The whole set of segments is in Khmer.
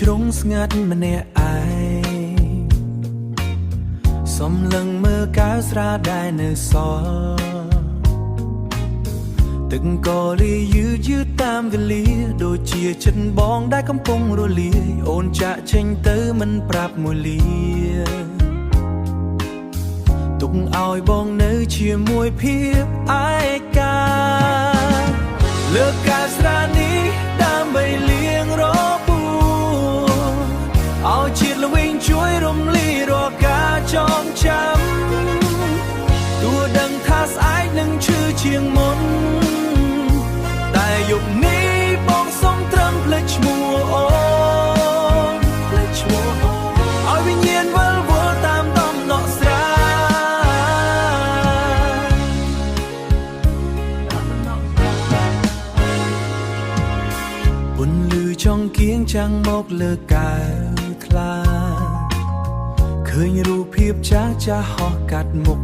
ជ្រុងស្ងាត់ម្នាក់ឯងសំឡឹងមើលកៅស្រាដែលនៅសល់ទឹកក៏លាយឺតតាមវេលាដូចជាចិត្តបងដែលកំពុងរលាយអូនចាក់ចេញទៅមិនប្រាប់មួយលាទុកឲ្យបងនៅជាមួយភាពឯកាលើកកៅស្រានេះដើម្បីលៀងរពួងឲ្យជាតិល្វីងជួយរំលាយរាល់ការចងចាំទោះដឹងថាស្អែកនឹងឈឺជាងមុនតែយប់នេះបងសុំត្រឹមភ្លេចឈ្មោះអូនភ្លេចឈ្មោះអូនឲ្យវិញ្ញាណវិលវល់តាមដំណក់ស្រាយពន្លឺចង់គៀងចាំងមកលើកែវថ្លាឃើញរូបភាពចាស់ចាស់ហោះកាត់មុខ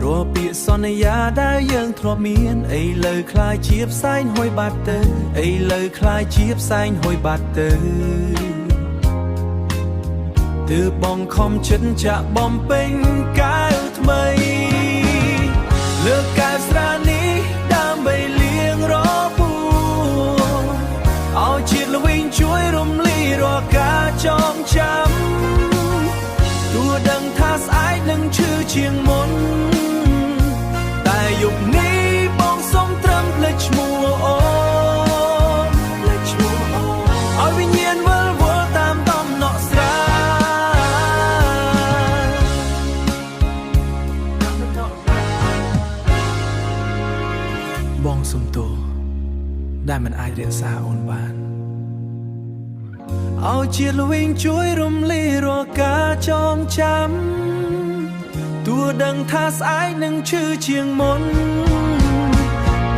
រាល់ពាក្យសន្យាដែលយើងធ្លាប់មានឥឡូវคล้ายជាផ្សែងហួយបាត់ទៅឥឡូវคล้ายជាផ្សែងហួយបាត់ទៅទើបបងខំចិត្តចាក់បំពេញកែវថ្មីលើកកែវស្រានេះដើម្បីលៀងរពួងឲ្យជាតិល្វីងជួយរំលាយរាល់ការចងចាំទោះដឹងថាស្អែកនឹងឈឺជាងមុនតែយប់នេះបងសុំត្រឹមភ្លេចឈ្មោះអូនភ្លេចឈ្មោះអូនឲ្យវិញ្ញាណវិលវល់តាមដំណក់ស្រាយបងសុំទោសដែលមិនអាចរក្សាអូនបានឲ្យជាតិល្វីងជួយរំលាយរាល់ការចងចាំទោះដឹងថាស្អែកនឹងឈឺជាងមុន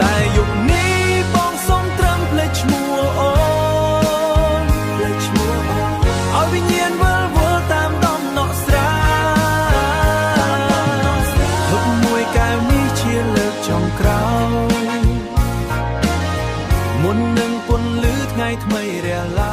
តែយប់នេះបងសុំត្រឹមភ្លេចឈ្មោះអូនភ្លេចឈ្មោះអូនឲ្យវិញ្ញាណវិលវល់តាមដំណក់ស្រាយហឹកមួយកែវនេះជាលើកចុងក្រោយមុននឹងពន្លឺថ្ងៃថ្មីរាឡា